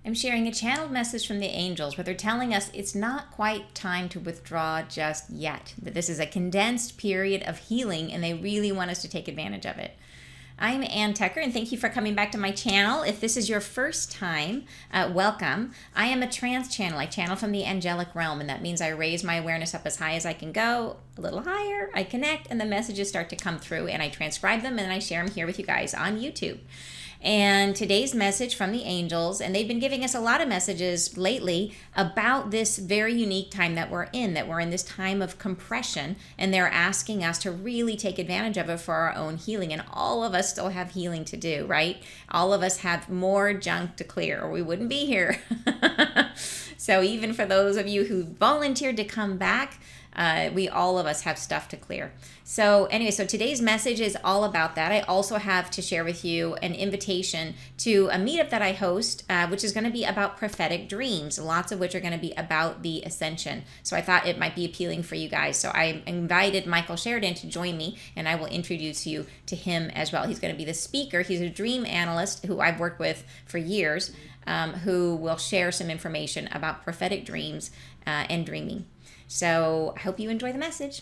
I'm sharing a channeled message from the angels where they're telling us it's not quite time to withdraw just yet, that this is a condensed period of healing and they really want us to take advantage of it. I'm Ann Tucker, and thank you for coming back to my channel. If this is your first time, welcome. I am a trance channel. I channel from the angelic realm, and that means I raise my awareness up as high as I can go, a little higher, I connect, and the messages start to come through, and I transcribe them, and I share them here with you guys on YouTube. And today's message from the angels, and they've been giving us a lot of messages lately about this very unique time that we're in this time of compression, and they're asking us to really take advantage of it for our own healing. And all of us still have healing to do, right? All of us have more junk to clear, or we wouldn't be here. So even for those of you who volunteered to come back, we all of us have stuff to clear. So anyway, so today's message is all about that. I also have to share with you an invitation to a meetup that I host, which is going to be about prophetic dreams, lots of which are going to be about the ascension. So I thought it might be appealing for you guys. So I invited Michael Sheridan to join me, and I will introduce you to him as well. He's going to be the speaker. He's a dream analyst who I've worked with for years, who will share some information about prophetic dreams and dreaming. So I hope you enjoy the message.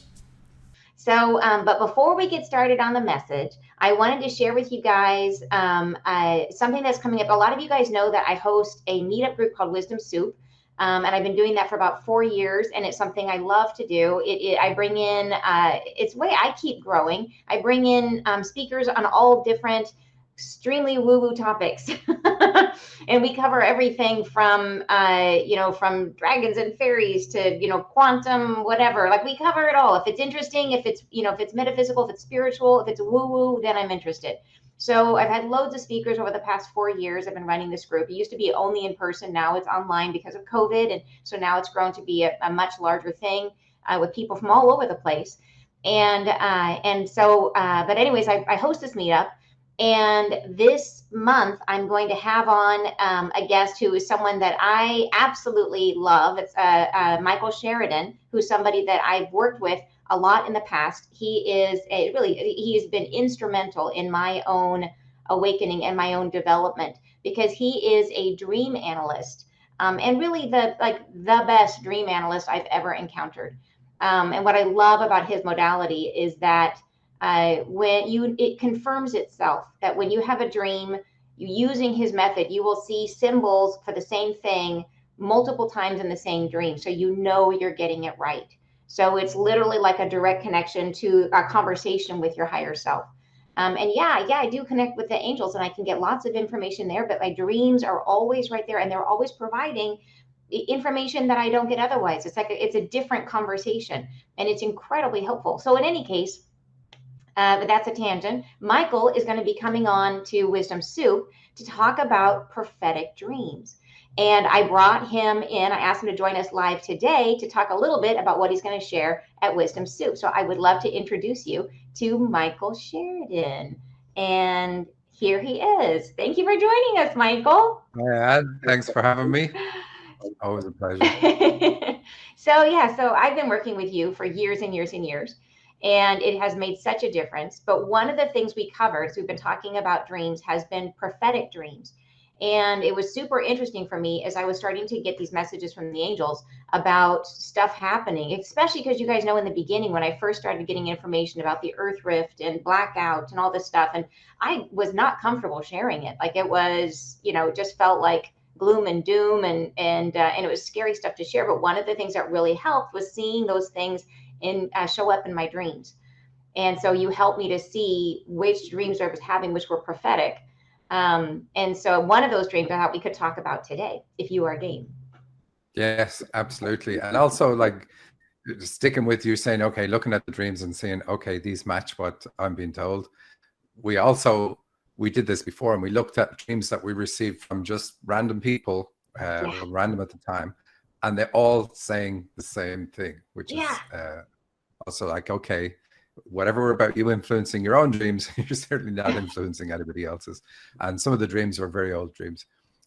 So, but before we get started on the message, I wanted to share with you guys something that's coming up. A lot of you guys know that I host a meetup group called Wisdom Soup. And I've been doing that for about 4 years, and it's something I love to do. I bring in, it's the way I keep growing. I bring in speakers on all different extremely woo-woo topics. And we cover everything from from dragons and fairies to quantum, whatever. Like, we cover it all. If it's interesting, if it's metaphysical, if it's spiritual, if it's woo-woo, then I'm interested. So I've had loads of speakers over the past 4 years. I've been running this group. It used to be only in person. Now it's online because of COVID, and so now it's grown to be a much larger thing with people from all over the place. And so but anyways, I host this meetup. And this month, I'm going to have on a guest who is someone that I absolutely love. It's Michael Sheridan, who's somebody that I've worked with a lot in the past. He has been instrumental in my own awakening and my own development, because he is a dream analyst, and really the best dream analyst I've ever encountered. And what I love about his modality is that it confirms itself that when you have a dream, using his method, you will see symbols for the same thing multiple times in the same dream. So you're getting it right. So it's literally like a direct connection to a conversation with your higher self. And yeah, I do connect with the angels, and I can get lots of information there, but my dreams are always right there, and they're always providing information that I don't get otherwise. It's a different conversation, and it's incredibly helpful. So in any case, but that's a tangent. Michael is going to be coming on to Wisdom Soup to talk about prophetic dreams. And I brought him in. I asked him to join us live today to talk a little bit about what he's going to share at Wisdom Soup. So I would love to introduce you to Michael Sheridan. And here he is. Thank you for joining us, Michael. Hi, Ann. Thanks for having me. Always a pleasure. So I've been working with you for years and years and years, and it has made such a difference. But one of the things we covered, so we've been talking about dreams, has been prophetic dreams. And it was super interesting for me as I was starting to get these messages from the angels about stuff happening, especially because you guys know in the beginning when I first started getting information about the Earth Rift and blackout and all this stuff, and I was not comfortable sharing it. Like, it was, it just felt like gloom and doom, and it was scary stuff to share. But one of the things that really helped was seeing those things show up in my dreams. And so you helped me to see which dreams I was having, which were prophetic. And so one of those dreams I thought we could talk about today, if you are game. Yes, absolutely. And also, like, sticking with you saying, okay, looking at the dreams and saying, okay, these match what I'm being told. We did this before, and we looked at dreams that we received from just random people, random at the time, and they're all saying the same thing, which is also like, okay, whatever about you influencing your own dreams, you're certainly not influencing anybody else's. And some of the dreams are very old dreams.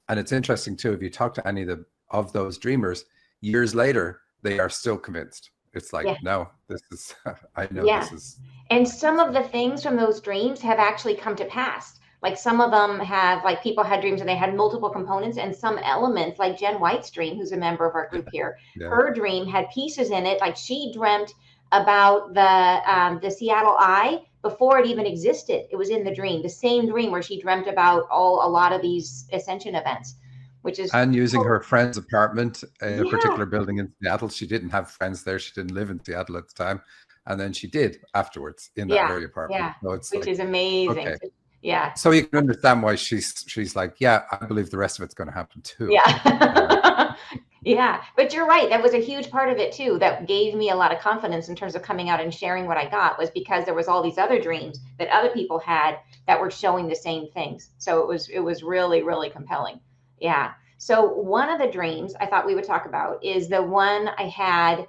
And it's interesting too, if you talk to any of those dreamers years later, they are still convinced. It's like, no, this is, I know this is. And some of the things from those dreams have actually come to pass. Like some of them have, like people had dreams and they had multiple components, and some elements, like Jen White's dream, who's a member of our group here, Yeah. her dream had pieces in it. Like she dreamt about the Seattle Eye before it even existed. It was in the dream, the same dream where she dreamt about a lot of these ascension events, which is And using her friend's apartment in a yeah, particular building in Seattle. She didn't have friends there. She didn't live in Seattle at the time. And then she did afterwards in that yeah, very apartment. yeah, So it's which like, is amazing. okay. Yeah, So you can understand why she's like, yeah, I believe the rest of it's going to happen too. yeah. Yeah, but you're right. That was a huge part of it too. That gave me a lot of confidence in terms of coming out and sharing what I got, was because there was all these other dreams that other people had that were showing the same things. So it was really, really compelling. Yeah. So one of the dreams I thought we would talk about is the one I had,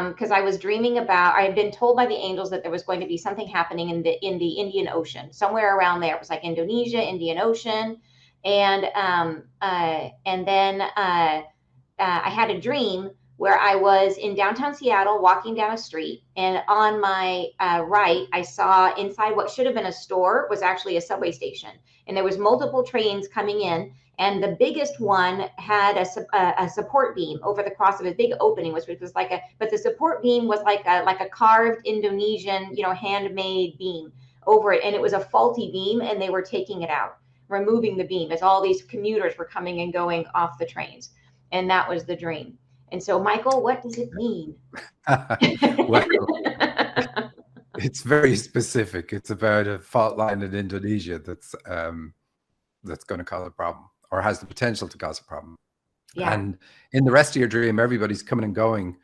because I was dreaming about, I had been told by the angels that there was going to be something happening in the Indian Ocean, somewhere around there. It was like Indonesia, Indian Ocean, and then I had a dream where I was in downtown Seattle walking down a street, and on my right, I saw inside what should have been a store was actually a subway station, and there was multiple trains coming in, and the biggest one had a support beam over the cross of a big opening, which was like but the support beam was like a carved Indonesian, handmade beam over it, and it was a faulty beam, and they were taking it out, removing the beam as all these commuters were coming and going off the trains. And that was the dream. And so, Michael, what does it mean? Well, it's very specific. It's about a fault line in Indonesia that's going to cause a problem, or has the potential to cause a problem. Yeah. And in the rest of your dream, everybody's coming and going,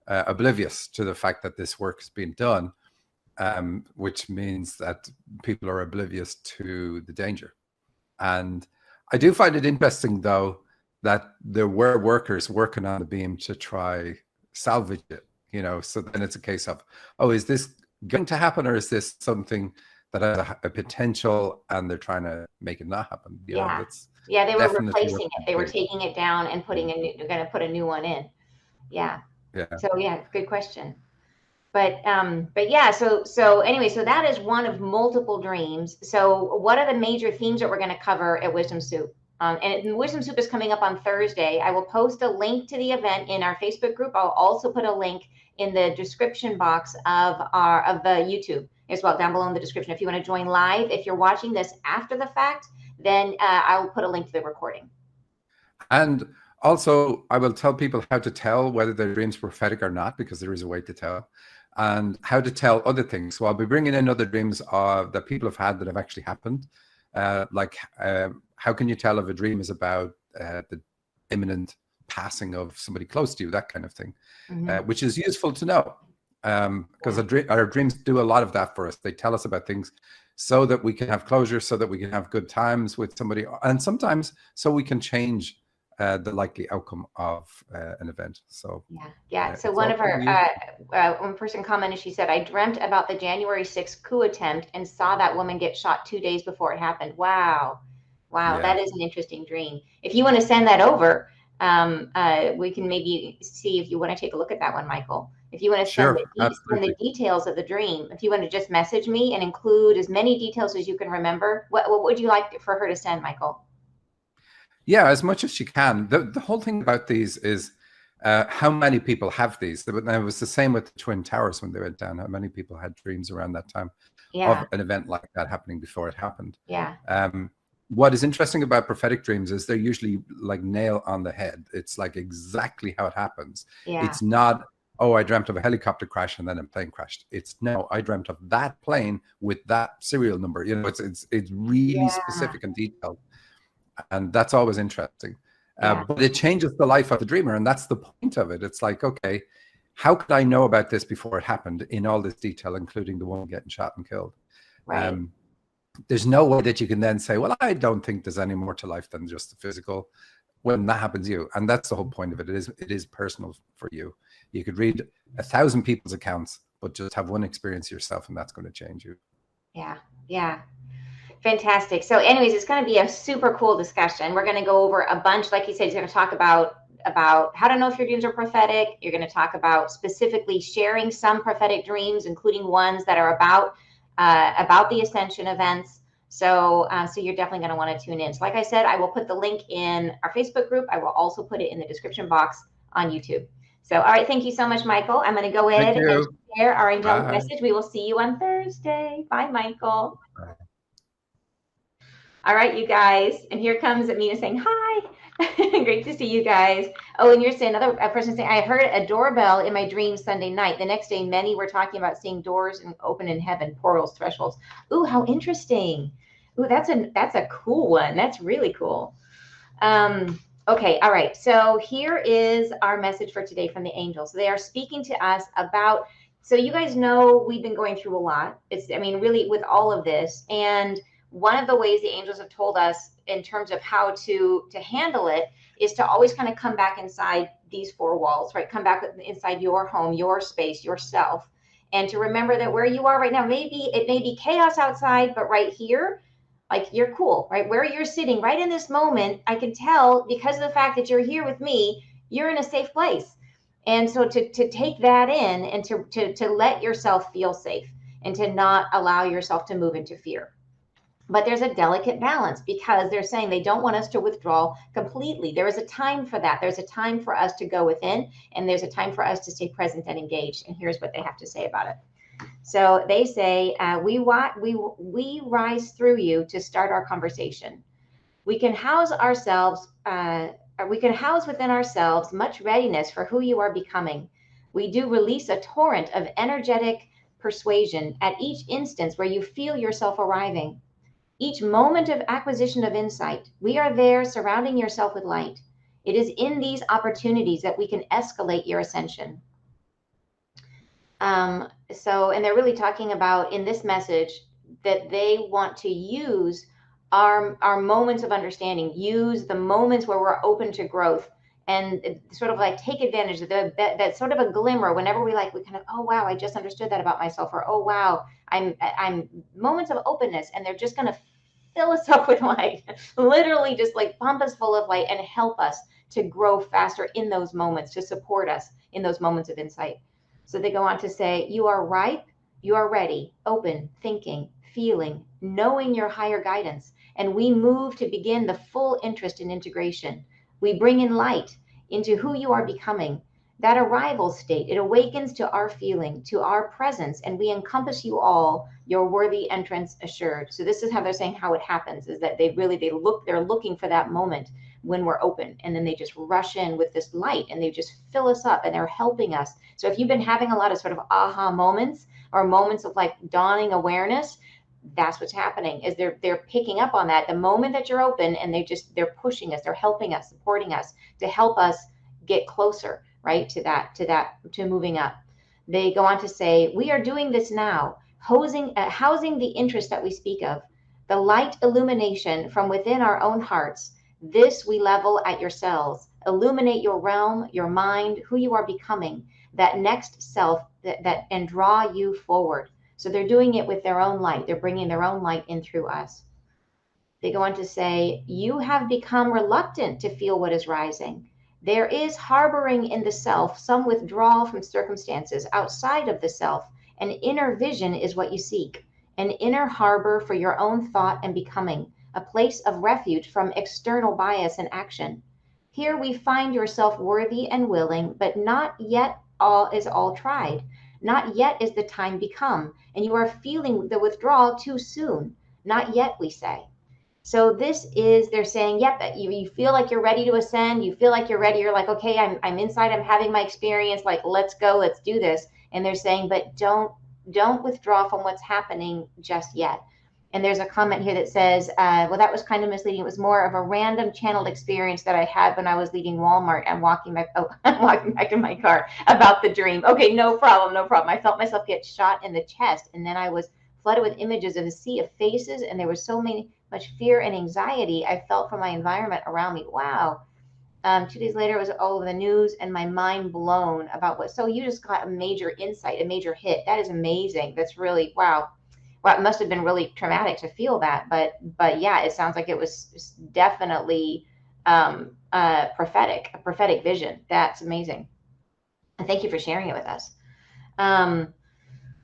oblivious to the fact that this work is being done, which means that people are oblivious to the danger. And I do find it interesting, though, that there were workers working on the beam to try salvage it, so then it's a case of, oh, is this going to happen, or is this something that has a potential and they're trying to make it not happen? Yeah. That's they were definitely replacing it. They were taking it down and they're going to put a new one in. Yeah. So yeah, good question. But yeah, so anyway, so that is one of multiple dreams. So what are the major themes that we're going to cover at Wisdom Soup? And Wisdom Soup is coming up on Thursday. I will post a link to the event in our Facebook group. I'll also put a link in the description box of the YouTube as well, down below in the description. If you want to join live, if you're watching this after the fact, then I'll put a link to the recording. And also, I will tell people how to tell whether their dream's prophetic or not, because there is a way to tell, and how to tell other things. So I'll be bringing in other dreams that people have had that have actually happened. How can you tell if a dream is about the imminent passing of somebody close to you, that kind of thing, which is useful to know, because our dreams do a lot of that for us. They tell us about things so that we can have closure, so that we can have good times with somebody, and sometimes so we can change the likely outcome of an event. So yeah. So one of our one person commented, she said, I dreamt about the January 6th coup attempt and saw that woman get shot 2 days before it happened. Wow. Yeah. That is an interesting dream. If you want to send that over, we can maybe see if you want to take a look at that one, Michael. If you want to send the details of the dream, if you want to just message me and include as many details as you can remember, what would you like for her to send, Michael? Yeah, as much as she can. The whole thing about these is how many people have these. It was the same with the Twin Towers when they went down. How many people had dreams around that time of an event like that happening before it happened? Yeah. What is interesting about prophetic dreams is they're usually like nail on the head. It's like exactly how it happens. Yeah. It's not, oh, I dreamt of a helicopter crash and then a plane crashed. It's no, I dreamt of that plane with that serial number. It's really specific and detailed. And that's always interesting. But it changes the life of the dreamer. And that's the point of it. It's like, okay, how could I know about this before it happened in all this detail, including the woman getting shot and killed? Right. There's no way that you can then say, well, I don't think there's any more to life than just the physical, when that happens to you. And that's the whole point of it. It is personal for you. You could read 1,000 people's accounts, but just have one experience yourself, and that's going to change you. Yeah. Fantastic. So anyways, it's going to be a super cool discussion. We're going to go over a bunch, like you said, he's going to talk about how to know if your dreams are prophetic. You're going to talk about specifically sharing some prophetic dreams, including ones that are about the ascension events. So, so you're definitely going to want to tune in. So like I said, I will put the link in our Facebook group. I will also put it in the description box on YouTube. So, all right. Thank you so much, Michael. I'm going to go Thank ahead and you. share our angelic Bye. message. We will see you on Thursday. Bye, Michael. Bye. All right, you guys. And here comes Amina saying, hi. Great to see you guys. Oh, and you're saying another person saying, I heard a doorbell in my dream Sunday night. The next day, many were talking about seeing doors and open in heaven, portals, thresholds. Ooh, how interesting. Ooh, that's a cool one. That's really cool. Okay, all right. So here is our message for today from the angels. They are speaking to us about, so you guys know we've been going through a lot. I mean, really with all of this. And one of the ways the angels have told us in terms of how to handle it is to always kind of come back inside these four walls, right? Come back inside your home, your space, yourself. And to remember that where you are right now, maybe it may be chaos outside, but right here, like you're cool, right? Where you're sitting right in this moment, I can tell because of the fact that you're here with me, you're in a safe place. And so to take that in and to let yourself feel safe and to not allow yourself to move into fear. But there's a delicate balance because they're saying they don't want us to withdraw completely. There is a time for that. There's a time for us to go within, and there's a time for us to stay present and engaged. And here's what they have to say about it. So they say, we rise through you to start our conversation. We can house ourselves, we can house within ourselves much readiness for who you are becoming. We do release a torrent of energetic persuasion at each instance where you feel yourself arriving. Each moment of acquisition of insight, we are there surrounding yourself with light. It is in these opportunities that we can escalate your ascension. And they're really talking about in this message that they want to use our moments of understanding, use the moments where we're open to growth, and sort of like take advantage of that sort of a glimmer whenever we kind of, oh wow, I just understood that about myself, or oh wow, I'm moments of openness, and they're just going to fill us up with light, literally just like pump us full of light and help us to grow faster in those moments, to support us in those moments of insight. So they go on to say, you are ripe, you are ready, open, thinking, feeling, knowing your higher guidance. And we move to begin the full interest in integration. We bring in light into who you are becoming. That arrival state, it awakens to our feeling, to our presence, and we encompass you all, your worthy entrance assured. So this is how they're saying how it happens, is that they're looking for that moment when we're open, and then they just rush in with this light and they just fill us up and they're helping us. So if you've been having a lot of sort of aha moments or moments of like dawning awareness, that's what's happening, is they're picking up on that the moment that you're open, and they're pushing us, they're helping us, supporting us to help us get closer, right, to moving up. They go on to say, we are doing this now, housing the interest that we speak of, the light illumination from within our own hearts. This we level at your cells, illuminate your realm, your mind, who you are becoming, that next self and draw you forward. So they're doing it with their own light. They're bringing their own light in through us. They go on to say, you have become reluctant to feel what is rising. There is harboring in the self some withdrawal from circumstances outside of the self. An inner vision is what you seek, an inner harbor for your own thought and becoming, a place of refuge from external bias and action. Here we find yourself worthy and willing, but not yet all tried. Not yet is the time become, and you are feeling the withdrawal too soon. Not yet, we say. So they're saying, yep, you feel like you're ready to ascend. You feel like you're ready. You're like, okay, I'm inside. I'm having my experience. Like, let's go, let's do this. And they're saying, but don't withdraw from what's happening just yet. And there's a comment here that says, well, that was kind of misleading. It was more of a random channeled experience that I had when I was leaving Walmart and walking back. Oh, I'm walking back in my car about the dream. Okay, no problem. I felt myself get shot in the chest, and then I was flooded with images of a sea of faces, and there was much fear and anxiety I felt from my environment around me. Wow. 2 days later, it was all over the news, and my mind blown about what. So you just got a major insight, a major hit. That is amazing. That's really wow. Well, it must have been really traumatic to feel that, but yeah, it sounds like it was definitely a prophetic vision. That's amazing. And thank you for sharing it with us.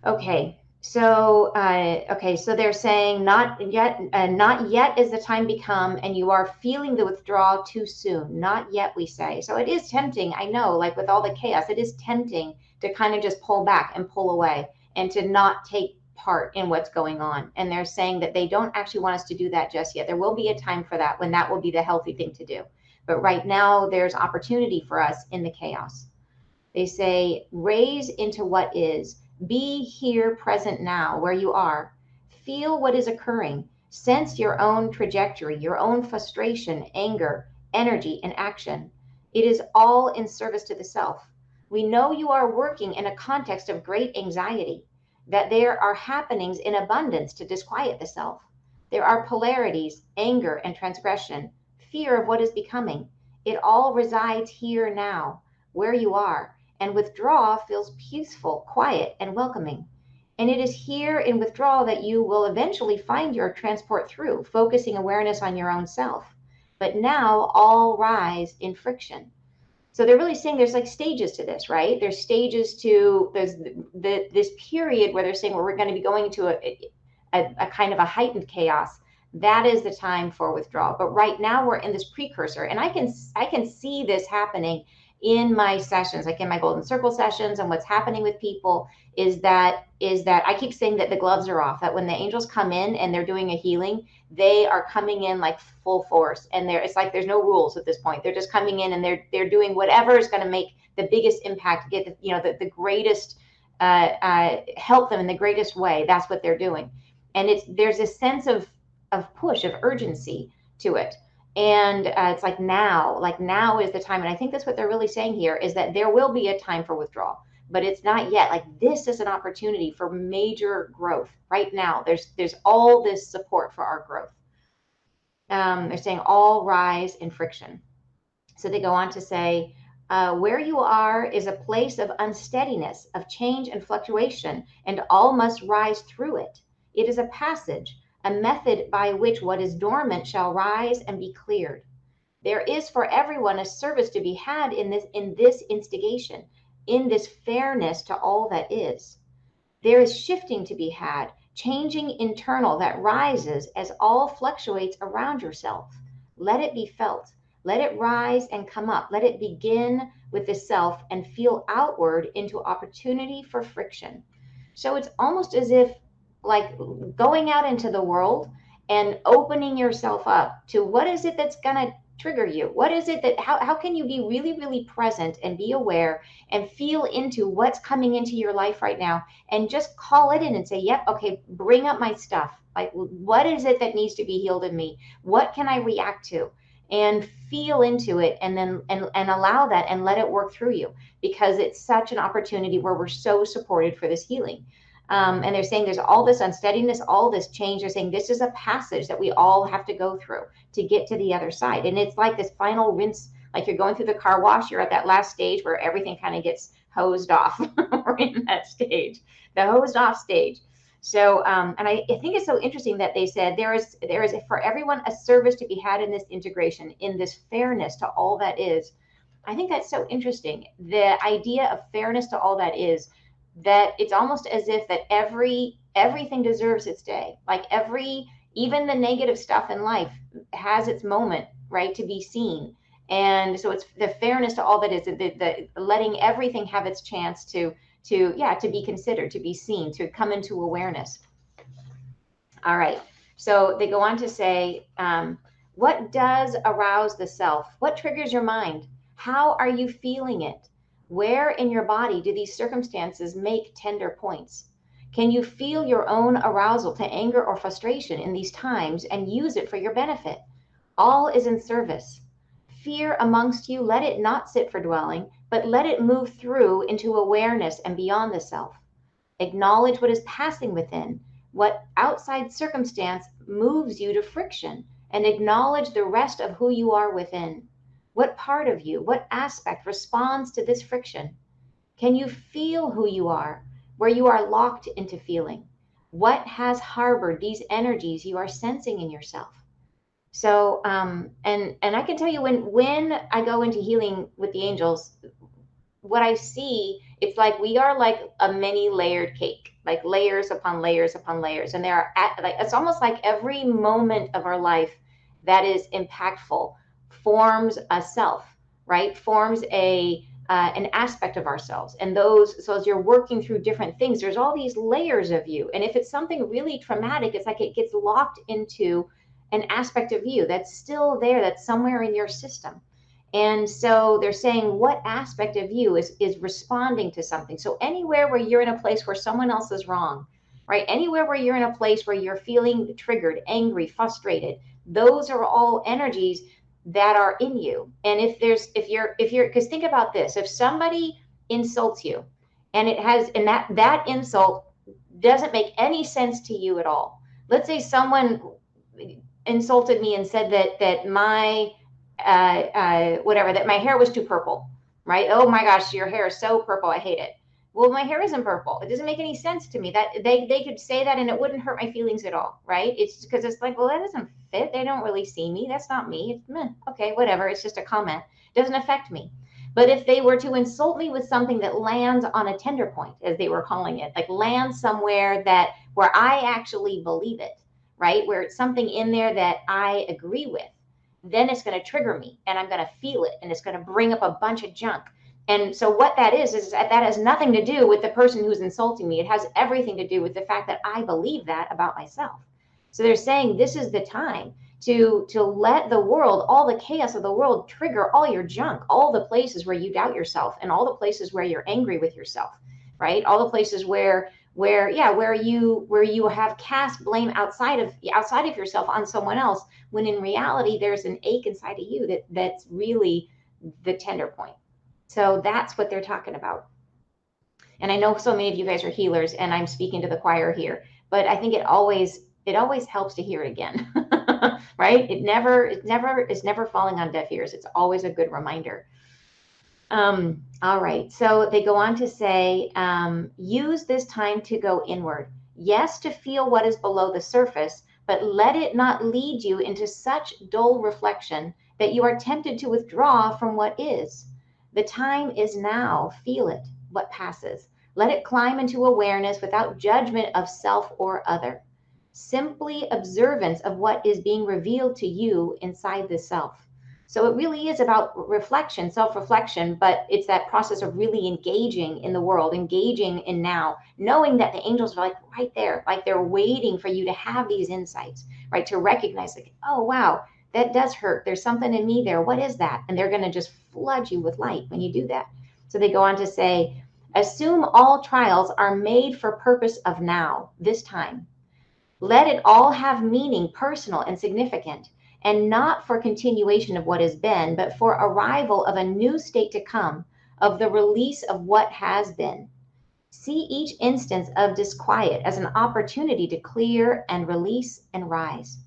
Okay, So, okay, so they're saying not yet is the time become, and you are feeling the withdrawal too soon. Not yet, we say. So it is tempting. I know, like with all the chaos, it is tempting to kind of just pull back and pull away and to not take part in what's going on. And they're saying that they don't actually want us to do that just yet. There will be a time for that when that will be the healthy thing to do. But right now, there's opportunity for us in the chaos. They say, raise into what is. Be here, present now, where you are. Feel what is occurring. Sense your own trajectory, your own frustration, anger, energy, and action. It is all in service to the self. We know you are working in a context of great anxiety, that there are happenings in abundance to disquiet the self. There are polarities, anger and transgression, fear of what is becoming. It all resides here now, where you are, and withdrawal feels peaceful, quiet, and welcoming. And it is here in withdrawal that you will eventually find your transport through, focusing awareness on your own self. But now all rise in friction. So they're really saying there's like stages to this, right? There's stages to this period where they're saying well, we're going to be going into a kind of a heightened chaos. That is the time for withdrawal. But right now we're in this precursor, and I can see this happening in my sessions, like in my golden circle sessions. And what's happening with people is that I keep saying that the gloves are off, that when the angels come in and they're doing a healing, they are coming in like full force, and it's like there's no rules at this point. They're just coming in and they're doing whatever is going to make the biggest impact, get the greatest help them in the greatest way. That's what they're doing. And there's a sense of push, of urgency to it. And it's like now is the time. And I think that's what they're really saying here, is that there will be a time for withdrawal, but it's not yet. Like this is an opportunity for major growth right now. There's all this support for our growth. They're saying all rise in friction. So they go on to say, where you are is a place of unsteadiness, of change and fluctuation, and all must rise through it. It is a passage, a method by which what is dormant shall rise and be cleared. There is for everyone a service to be had in this instigation, in this fairness to all that is. There is shifting to be had, changing internal that rises as all fluctuates around yourself. Let it be felt. Let it rise and come up. Let it begin with the self and feel outward into opportunity for friction. So it's almost as if like going out into the world and opening yourself up to what is it that's going to trigger you? What is it that, how can you be really, really present and be aware and feel into what's coming into your life right now, and just call it in and say, yep, okay, bring up my stuff. Like, what is it that needs to be healed in me? What can I react to? And feel into it, and then and allow that and let it work through you, because it's such an opportunity where we're so supported for this healing. And they're saying there's all this unsteadiness, all this change. They're saying this is a passage that we all have to go through to get to the other side. And it's like this final rinse, like you're going through the car wash, you're at that last stage where everything kind of gets hosed off. We're in that stage, the hosed off stage. So, and I think it's so interesting that they said there is for everyone a service to be had in this integration, in this fairness to all that is. I think that's so interesting. The idea of fairness to all that is, that it's almost as if that everything deserves its day. Like even the negative stuff in life has its moment, right, to be seen. And so it's the fairness to all that is, the letting everything have its chance to be considered, to be seen, to come into awareness. All right. So they go on to say, what does arouse the self? What triggers your mind? How are you feeling it? Where in your body do these circumstances make tender points? Can you feel your own arousal to anger or frustration in these times and use it for your benefit? All is in service. Fear amongst you, let it not sit for dwelling, but let it move through into awareness and beyond the self. Acknowledge what is passing within, what outside circumstance moves you to friction, and acknowledge the rest of who you are within. What part of you, what aspect responds to this friction? Can you feel who you are, where you are locked into feeling? What has harbored these energies you are sensing in yourself? So, and I can tell you when I go into healing with the angels, what I see, it's like we are like a many layered cake, like layers upon layers upon layers. And there are like, it's almost like every moment of our life that is impactful forms a self, right? Forms an aspect of ourselves. And those, so as you're working through different things, there's all these layers of you. And if it's something really traumatic, it's like it gets locked into an aspect of you that's still there, that's somewhere in your system. And so they're saying what aspect of you is responding to something. So anywhere where you're in a place where someone else is wrong, right? Anywhere where you're in a place where you're feeling triggered, angry, frustrated, those are all energies that are in you. And if you're, because think about this, if somebody insults you and that insult doesn't make any sense to you at all. Let's say someone insulted me and said that my whatever, that my hair was too purple, right? Oh my gosh, your hair is so purple, I hate it. Well, my hair isn't purple. It doesn't make any sense to me. That they could say that and it wouldn't hurt my feelings at all, right? It's because it's like, well, that doesn't fit. They don't really see me. That's not me. It's meh, okay, whatever. It's just a comment. It doesn't affect me. But if they were to insult me with something that lands on a tender point, as they were calling it, like lands somewhere that where I actually believe it, right? Where it's something in there that I agree with, then it's going to trigger me and I'm going to feel it and it's going to bring up a bunch of junk. And so what that is that has nothing to do with the person who's insulting me. It has everything to do with the fact that I believe that about myself. So they're saying this is the time to let the world, all the chaos of the world, trigger all your junk, all the places where you doubt yourself and all the places where you're angry with yourself, right? All the places where you have cast blame outside of yourself on someone else, when in reality there's an ache inside of you that's really the tender point. So that's what they're talking about. And I know so many of you guys are healers and I'm speaking to the choir here, but I think it always helps to hear it again. Right? It's never falling on deaf ears. It's always a good reminder. All right. So they go on to say, use this time to go inward. Yes, to feel what is below the surface, but let it not lead you into such dull reflection that you are tempted to withdraw from what is. The time is now. Feel it, what passes. Let it climb into awareness without judgment of self or other. Simply observance of what is being revealed to you inside the self. So it really is about reflection, self-reflection, but it's that process of really engaging in the world, engaging in now, knowing that the angels are like right there, like they're waiting for you to have these insights, right? To recognize like, oh, wow, that does hurt. There's something in me there. What is that? And they're going to just flood you with light when you do that. So they go on to say, assume all trials are made for purpose of now, this time. Let it all have meaning, personal and significant, and not for continuation of what has been, but for arrival of a new state to come, of the release of what has been. See each instance of disquiet as an opportunity to clear and release and rise.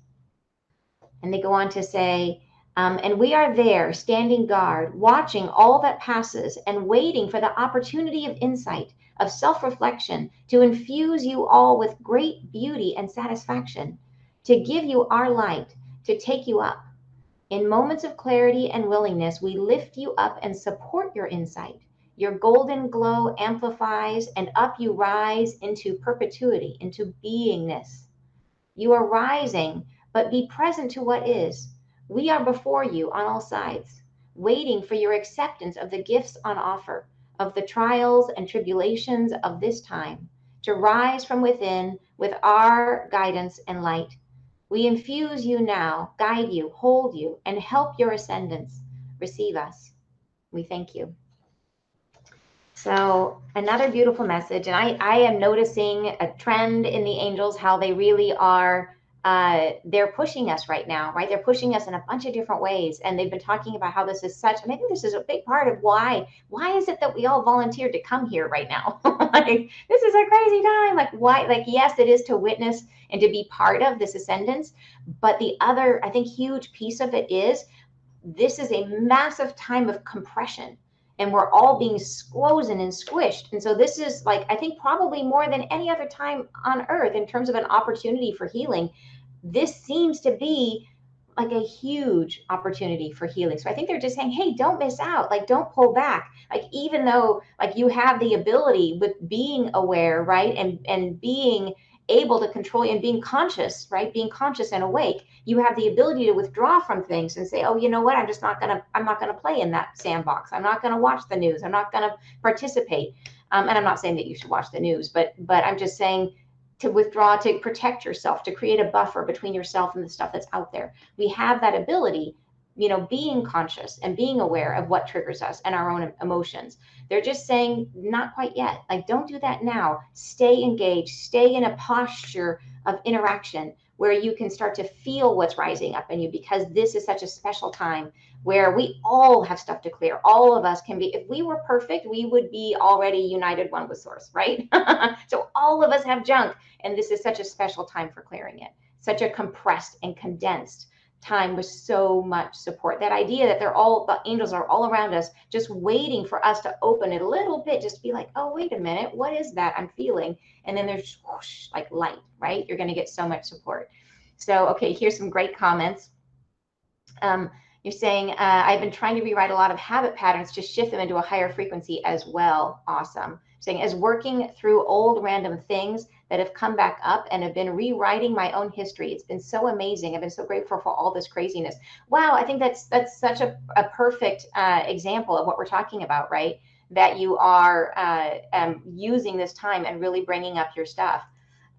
And they go on to say, and we are there, standing guard, watching all that passes and waiting for the opportunity of insight, of self-reflection, to infuse you all with great beauty and satisfaction, to give you our light, to take you up. In moments of clarity and willingness, we lift you up and support your insight. Your golden glow amplifies, and up you rise into perpetuity, into beingness. You are rising, but be present to what is. We are before you on all sides, waiting for your acceptance of the gifts on offer, of the trials and tribulations of this time, to rise from within with our guidance and light. We infuse you now, guide you, hold you, and help your ascendance. Receive us. We thank you. So another beautiful message. And I am noticing a trend in the angels, how they really are, they're pushing us right now, right? They're pushing us in a bunch of different ways. And they've been talking about how this is such, and I think this is a big part of why is it that we all volunteered to come here right now? Like, this is a crazy time. Like, why? Like, yes, it is to witness and to be part of this ascendance. But the other, I think, huge piece of it is this is a massive time of compression. And we're all being squozen and squished. And so this is like, I think probably more than any other time on earth in terms of an opportunity for healing. This seems to be like a huge opportunity for healing. So I think they're just saying, hey, don't miss out. Like, don't pull back. Like, even though like you have the ability with being aware, right? And being able to control and being conscious, right? Being conscious and awake, you have the ability to withdraw from things and say, oh, you know what? I'm not gonna play in that sandbox. I'm not gonna watch the news. I'm not gonna participate. And I'm not saying that you should watch the news, but I'm just saying to withdraw, to protect yourself, to create a buffer between yourself and the stuff that's out there. We have that ability, you know, being conscious and being aware of what triggers us and our own emotions. They're just saying, not quite yet. Like, don't do that now. Stay engaged, stay in a posture of interaction where you can start to feel what's rising up in you, because this is such a special time where we all have stuff to clear. All of us can be, if we were perfect, we would be already united one with source, right? So all of us have junk, and this is such a special time for clearing it. Such a compressed and condensed time with so much support. That idea that the angels are all around us, just waiting for us to open it a little bit, just be like, oh, wait a minute, what is that I'm feeling? And then there's whoosh, like light, right? You're going to get so much support. So, okay, here's some great comments. You're saying, I've been trying to rewrite a lot of habit patterns to shift them into a higher frequency as well. Awesome. Saying, as working through old random things that have come back up and have been rewriting my own history. It's been so amazing. I've been so grateful for all this craziness. Wow, I think that's such a perfect example of what we're talking about, right? That you are using this time and really bringing up your stuff.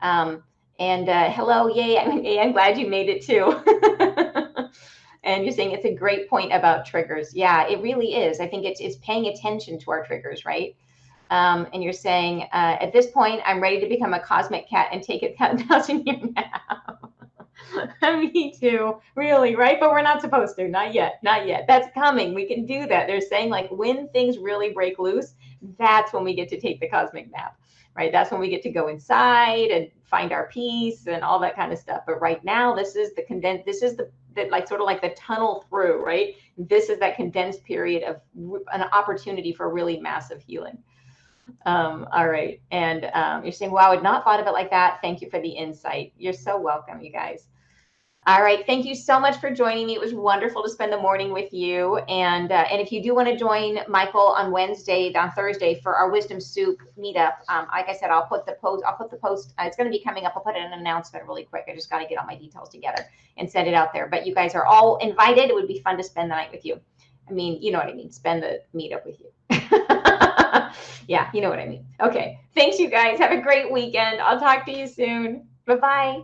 Hello, yay, I'm glad you made it too. And you're saying it's a great point about triggers. Yeah, it really is. I think it's paying attention to our triggers, right? And you're saying, at this point, I'm ready to become a cosmic cat and take a 1,000-year nap. Me too, really, right? But we're not supposed to, not yet, not yet. That's coming. We can do that. They're saying, like, when things really break loose, that's when we get to take the cosmic nap, right? That's when we get to go inside and find our peace and all that kind of stuff. But right now, this is the condensed, this is the like sort of like the tunnel through, right? This is that condensed period of an opportunity for really massive healing. All right. And you're saying, wow, I had not thought of it like that. Thank you for the insight. You're so welcome, you guys. All right. Thank you so much for joining me. It was wonderful to spend the morning with you. And if you do want to join Michael on Thursday for our Wisdom Soup meetup, like I said, I'll put the post. It's going to be coming up. I'll put in an announcement really quick. I just got to get all my details together and send it out there. But you guys are all invited. It would be fun to spend the night with you. I mean, you know what I mean. Spend the meetup with you. Yeah, you know what I mean. Okay. Thanks, you guys. Have a great weekend. I'll talk to you soon. Bye-bye.